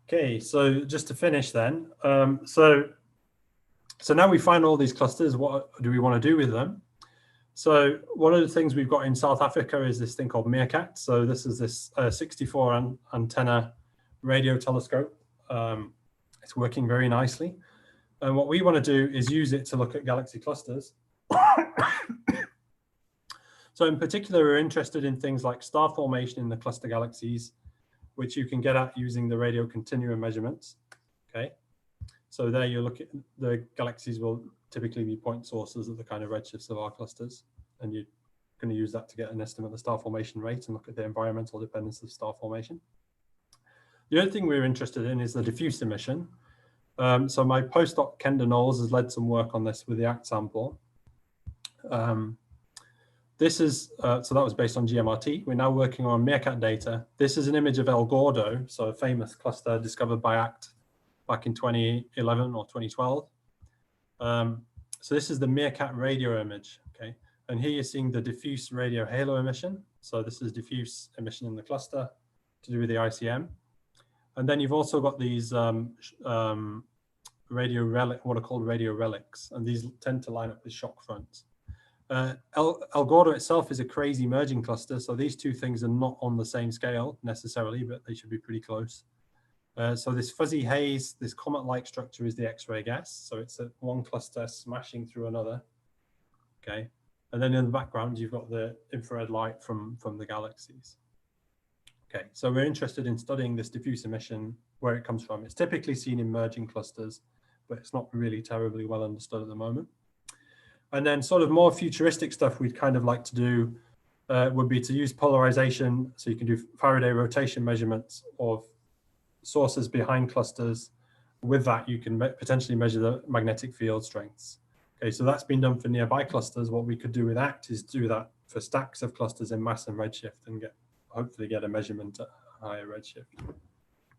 Okay, so just to finish then, so now we find all these clusters, what do we want to do with them? So one of the things we've got in South Africa is this thing called MeerKAT. So this is this 64 antenna radio telescope. It's working very nicely. And what we want to do is use it to look at galaxy clusters. So in particular, we're interested in things like star formation in the cluster galaxies, which you can get at using the radio continuum measurements. Okay. So there you look at the galaxies will typically be point sources at the kind of redshifts of our clusters. And you're going to use that to get an estimate of the star formation rate and look at the environmental dependence of star formation. The other thing we're interested in is the diffuse emission. So my postdoc, Kenda Knowles, has led some work on this with the ACT sample. This is, so that was based on GMRT. We're now working on MeerKAT data. This is an image of El Gordo, so a famous cluster discovered by ACT back in 2011 or 2012. So this is the MeerKAT radio image, okay? And here you're seeing the diffuse radio halo emission. So this is diffuse emission in the cluster to do with the ICM. And then you've also got these radio relic, what are called radio relics, and these tend to line up with shock fronts. El Gordo itself is a crazy merging cluster, so these two things are not on the same scale necessarily, but they should be pretty close. So this fuzzy haze, this comet-like structure is the X-ray gas. So it's one cluster smashing through another. Okay, and then in the background you've got the infrared light from the galaxies. Okay, so we're interested in studying this diffuse emission, where it comes from. It's typically seen in merging clusters, but it's not really terribly well understood at the moment. And then sort of more futuristic stuff we'd kind of like to do would be to use polarization. So you can do Faraday rotation measurements of sources behind clusters. With that, you can potentially measure the magnetic field strengths. Okay, so that's been done for nearby clusters. What we could do with ACT is do that for stacks of clusters in mass and redshift and hopefully get a measurement at a higher redshift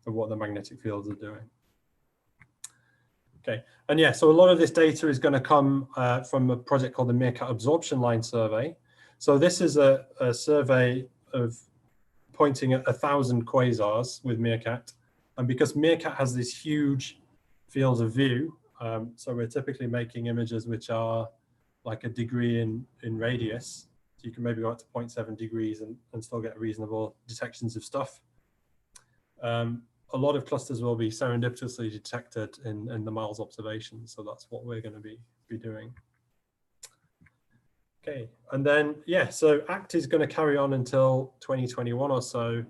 of what the magnetic fields are doing. Okay, and yeah, so a lot of this data is going to come from a project called the MeerKAT Absorption Line Survey. So this is a survey of pointing at 1,000 quasars with MeerKAT. And because MeerKAT has this huge field of view, so we're typically making images which are like a degree in radius. So you can maybe go up to 0.7 degrees and still get reasonable detections of stuff. A lot of clusters will be serendipitously detected in the Miles observation. So that's what we're going to be doing. Okay, and then, yeah, so ACT is going to carry on until 2021 or so.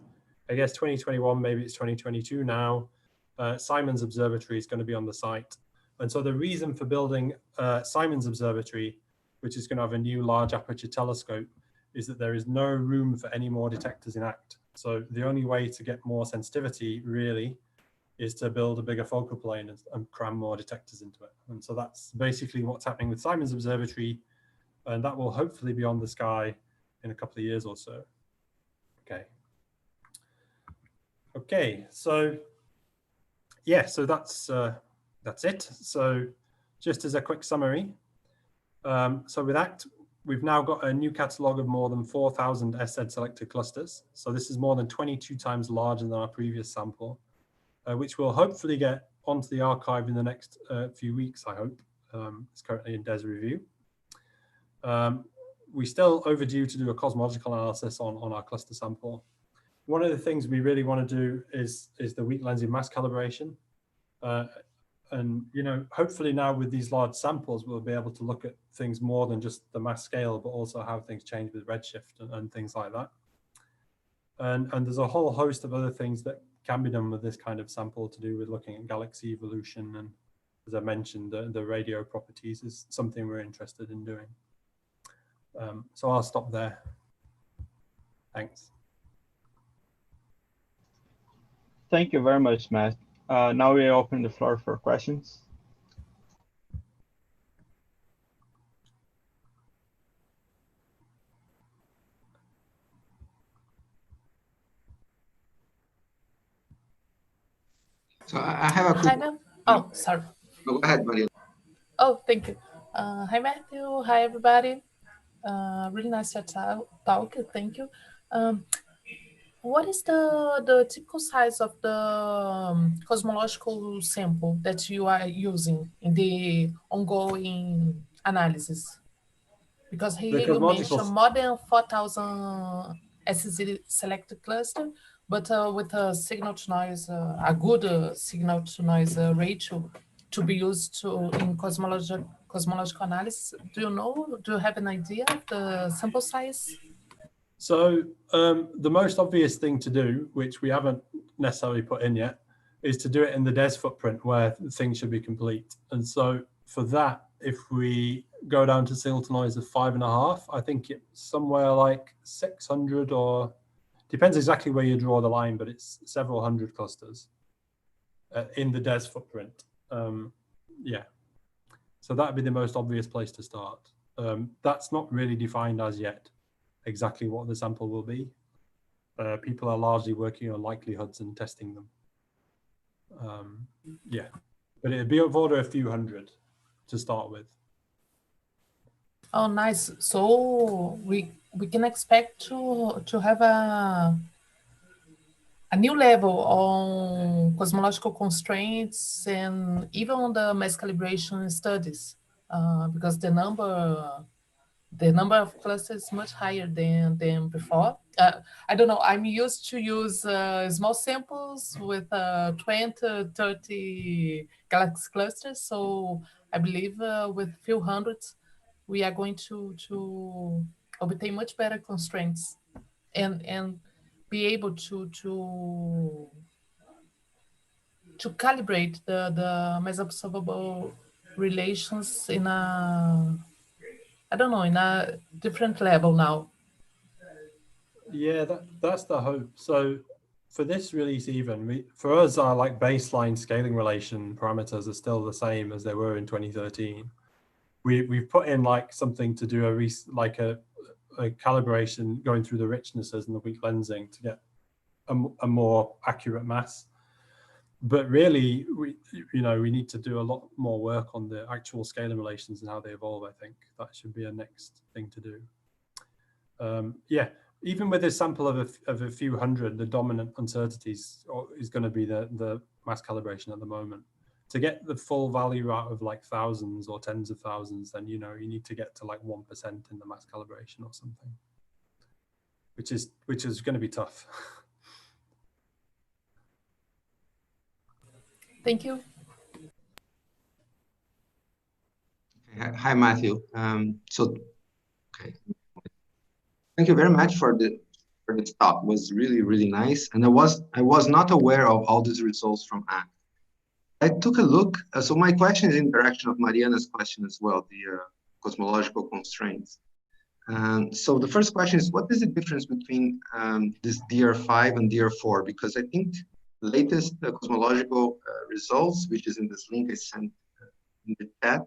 I guess 2021, maybe it's 2022 now. Simons Observatory is going to be on the site. And so the reason for building Simons Observatory, which is going to have a new large aperture telescope, is that there is no room for any more detectors in ACT. So the only way to get more sensitivity really is to build a bigger focal plane and cram more detectors into it. And so that's basically what's happening with Simons Observatory. And that will hopefully be on the sky in a couple of years or so. Okay. Okay, so yeah, so that's it. So just as a quick summary, so with ACT, we've now got a new catalog of more than 4,000 SZ selected clusters. So this is more than 22 times larger than our previous sample, which will hopefully get onto the archive in the next few weeks, I hope. It's currently in DES review. We're still overdue to do a cosmological analysis on our cluster sample. One of the things we really want to do is the weak lensing mass calibration. And you know, hopefully now with these large samples, we'll be able to look at things more than just the mass scale, but also how things change with redshift and things like that. And there's a whole host of other things that can be done with this kind of sample to do with looking at galaxy evolution. And as I mentioned, the radio properties is something we're interested in doing. So I'll stop there. Thanks. Thank you very much, Matt. Now we open the floor for questions. So I have a quick... Hi, ma'am. Oh, sorry. Go ahead, Maria. Oh, thank you. Hi, Matthew. Hi, everybody. Really nice to talk. Thank you. What is the typical size of the cosmological sample that you are using in the ongoing analysis? Because here you mentioned more than 4,000 SZ selected cluster, but with a signal to noise, a good signal to noise ratio to be used in cosmological analysis. Do you know? Do you have an idea of the sample size? So the most obvious thing to do, which we haven't necessarily put in yet, is to do it in the DES footprint where things should be complete. And so for that, if we go down to signal to noise of 5.5, I think it's somewhere like 600, or depends exactly where you draw the line, but it's several hundred clusters in the DES footprint. Yeah, so that'd be the most obvious place to start. That's not really defined as yet, exactly what the sample will be. People are largely working on likelihoods and testing them. Yeah, but it'd be of order a few hundred to start with. Oh, nice. So we can expect to have a new level on cosmological constraints and even on the mass calibration studies, because the number of clusters is much higher than before. I don't know, I'm used to use small samples with 20, 30 galaxy clusters. So I believe with a few hundreds, we are going to obtain much better constraints and be able to calibrate the mass observable relations in a, I don't know, in a different level now. Yeah, that's the hope. So for this release, even for us, our like baseline scaling relation parameters are still the same as they were in 2013. We've put in like something to do a calibration going through the richnesses and the weak lensing to get a more accurate mass. But really, we need to do a lot more work on the actual scaling relations and how they evolve. I think that should be a next thing to do. Yeah, even with a sample of a few hundred, the dominant uncertainties is going to be the mass calibration at the moment. To get the full value out of like thousands or tens of thousands, then you need to get to like 1% in the mass calibration or something, which is going to be tough. Thank you. Hi, Matthew. Okay. Thank you very much for this talk. It was really, really nice. And I was not aware of all these results from ACT. I took a look. So my question is in the direction of Mariana's question as well, the cosmological constraints. So the first question is, what is the difference between this DR5 and DR4? Because I think the latest cosmological results, which is in this link I sent in the chat,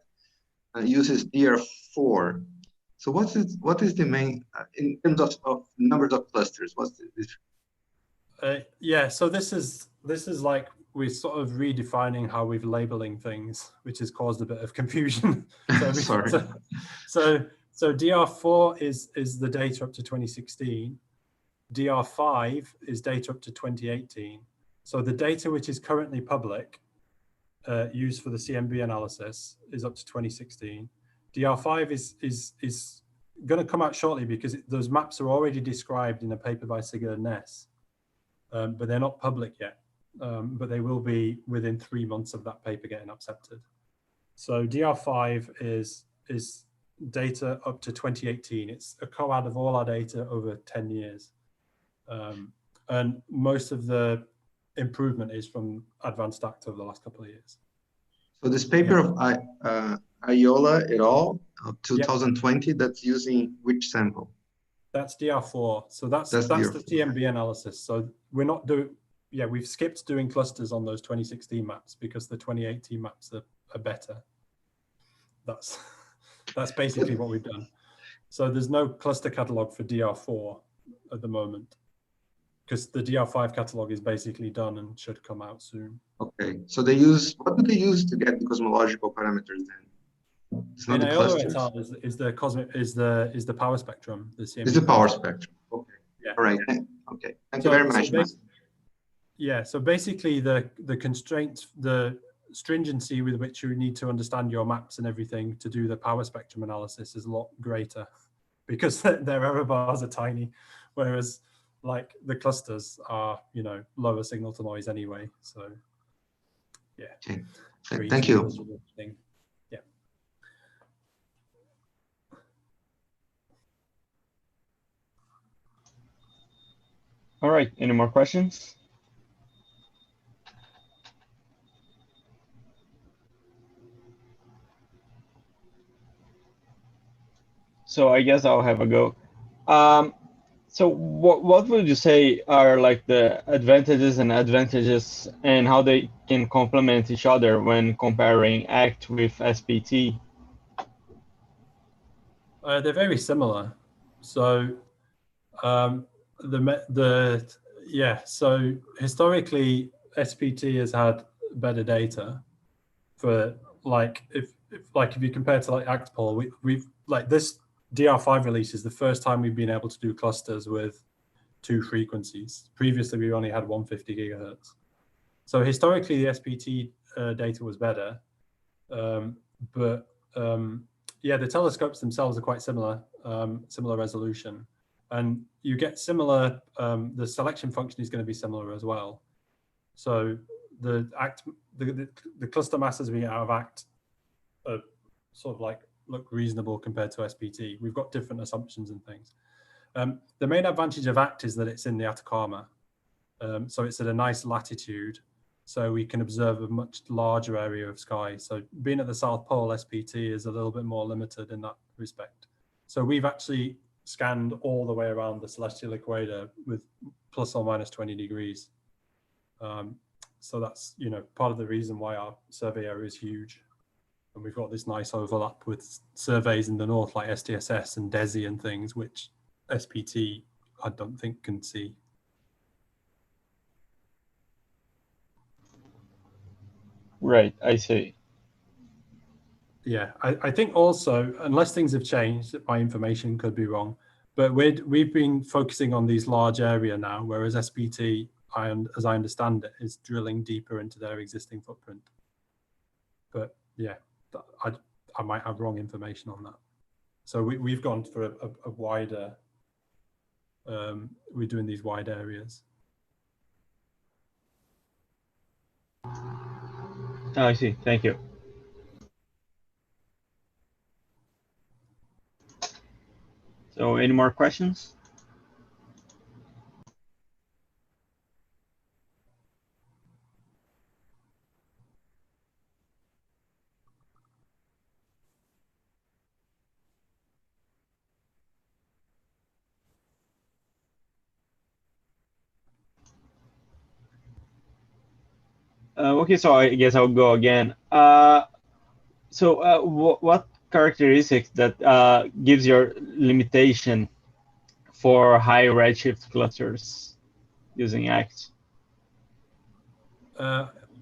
uses DR4. So what is the main, in terms of numbers of clusters, what's the difference? Yeah, so this is like we're sort of redefining how we're labeling things, which has caused a bit of confusion. Sorry. So DR4 is the data up to 2016. DR5 is data up to 2018. So the data which is currently public, used for the CMB analysis, is up to 2016. DR5 is going to come out shortly because those maps are already described in a paper by Sigurd Ness, but they're not public yet. but they will be within 3 months of that paper getting accepted. So DR5 is data up to 2018. It's a co-add of all our data over 10 years. And most of the improvement is from AdvACT over the last couple of years. So this paper of Ayola et al. Of 2020, Yep. that's using which sample? That's DR4. So that's the TMB analysis. So we're not doing, we've skipped doing clusters on those 2016 maps because the 2018 maps are better. That's basically what we've done. So there's no cluster catalog for DR4 at the moment, because the DR5 catalog is basically done and should come out soon. Okay, so they use, what do they use to get the cosmological parameters then? It's not the clusters. Is the power spectrum. The CMB is the power spectrum. Okay. Yeah. All right. Okay. Thank you very much. So basically the constraints, the stringency with which you need to understand your maps and everything to do the power spectrum analysis is a lot greater, because their error bars are tiny, whereas like the clusters are, lower signal to noise anyway. So yeah. Okay. Thank you. Yeah. All right, any more questions? So I guess I'll have a go. So what would you say are like the advantages and how they can complement each other when comparing ACT with SPT? They're very similar. So so historically SPT has had better data for if you compare to like ActPol, we've like this DR5 release is the first time we've been able to do clusters with 2 frequencies. Previously, we only had 150 gigahertz. So historically, the SPT data was better, but the telescopes themselves are quite similar, similar resolution, and you get similar. The selection function is going to be similar as well. So the cluster masses we get out of ACT are sort of look reasonable compared to SPT. We've got different assumptions and things. The main advantage of ACT is that it's in the Atacama. So it's at a nice latitude, so we can observe a much larger area of sky. So being at the South Pole, SPT is a little bit more limited in that respect. So we've actually scanned all the way around the celestial equator with plus or minus 20 degrees. So that's, part of the reason why our survey area is huge. And we've got this nice overlap with surveys in the north like SDSS and DESI and things, which SPT, I don't think, can see. Right, I see. Yeah, I think also, unless things have changed, my information could be wrong, but we've been focusing on these large area now, whereas SPT, as I understand it, is drilling deeper into their existing footprint. But yeah, I might have wrong information on that. So we've gone for a wider, we're doing these wide areas. Oh, I see, thank you. So any more questions? Okay, so I guess I'll go again. What characteristics that gives your limitation for high redshift clusters using ACT?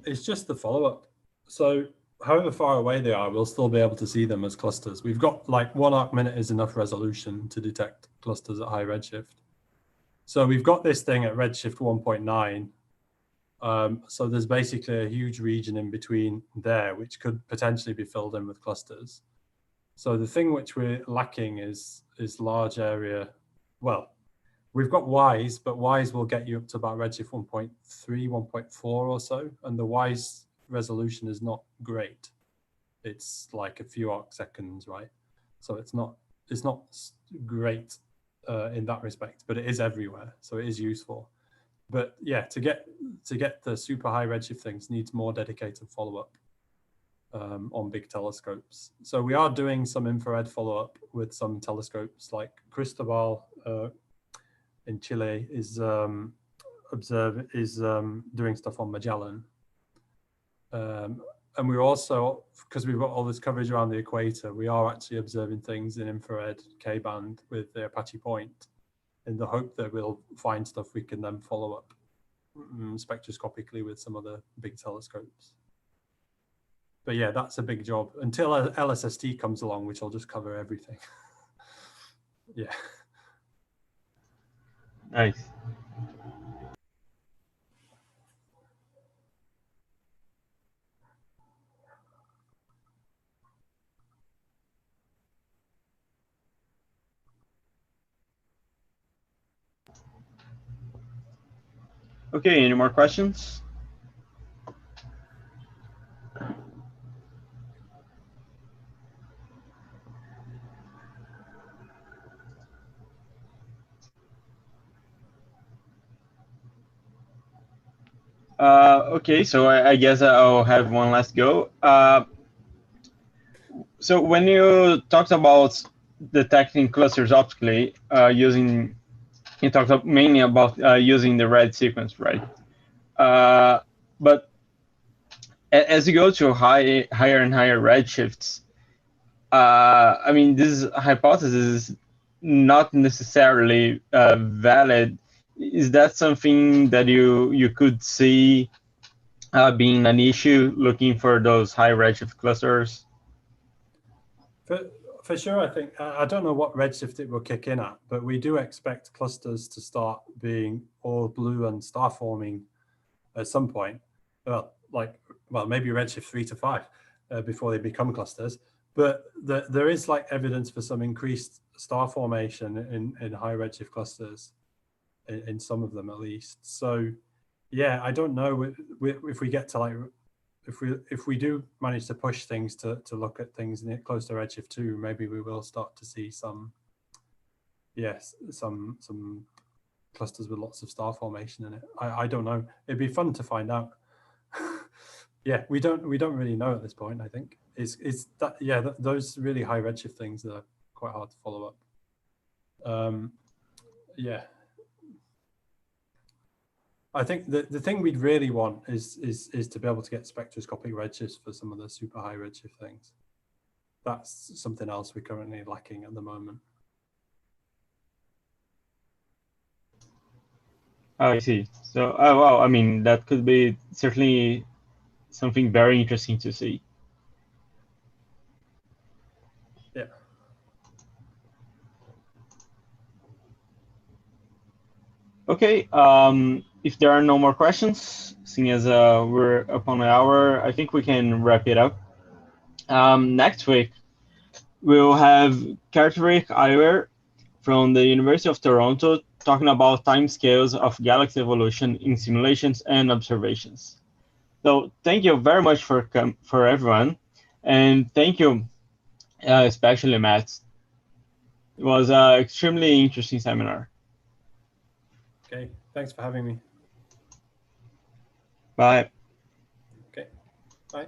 It's just the follow-up. So however far away they are, we'll still be able to see them as clusters. We've got 1 arc minute is enough resolution to detect clusters at high redshift. So we've got this thing at redshift 1.9. So there's basically a huge region in between there, which could potentially be filled in with clusters. So the thing which we're lacking is large area. Well, We've got WISE, but WISE will get you up to about redshift 1.3, 1.4 or so, and the WISE resolution is not great. It's like a few arc seconds, right? So it's not great in that respect, but it is everywhere, so it is useful. But yeah, to get the super high redshift things needs more dedicated follow-up on big telescopes. So we are doing some infrared follow-up with some telescopes, like Cristobal in Chile is doing stuff on Magellan. And we're also, because we've got all this coverage around the equator, we are actually observing things in infrared K-band with the Apache Point in the hope that we'll find stuff we can then follow up spectroscopically with some other big telescopes. But yeah, that's a big job until LSST comes along, which will just cover everything. Yeah. Nice. Okay, any more questions? Okay, so I guess I'll have one last go. So when you talked about detecting clusters optically you talked mainly about using the red sequence, right? But as you go to higher and higher redshifts, I mean, this hypothesis is not necessarily valid. Is that something that you could see being an issue, looking for those high redshift clusters? For sure, I think, I don't know what redshift it will kick in at, but we do expect clusters to start being all blue and star forming at some point. Well, maybe redshift 3 to 5 before they become clusters. But there is like evidence for some increased star formation in high redshift clusters, in some of them at least. So yeah, I don't know if we get to like, if we do manage to push things to look at things close to redshift 2, maybe we will start to see some clusters with lots of star formation in it. I don't know. It'd be fun to find out. Yeah, we don't really know at this point. I think is that, yeah, those really high redshift things are quite hard to follow up. Yeah, I think the thing we'd really want is to be able to get spectroscopic redshifts for some of the super high redshift things. That's something else we're currently lacking at the moment. I see. So, well, I mean, that could be certainly something very interesting to see. Yeah. Okay. If there are no more questions, seeing as we're upon an hour, I think we can wrap it up. Next week, we'll have Cartwright Iyer from the University of Toronto talking about timescales of galaxy evolution in simulations and observations. So thank you very much for everyone, and thank you especially Matt. It was an extremely interesting seminar. Okay, thanks for having me. Bye. Okay, bye.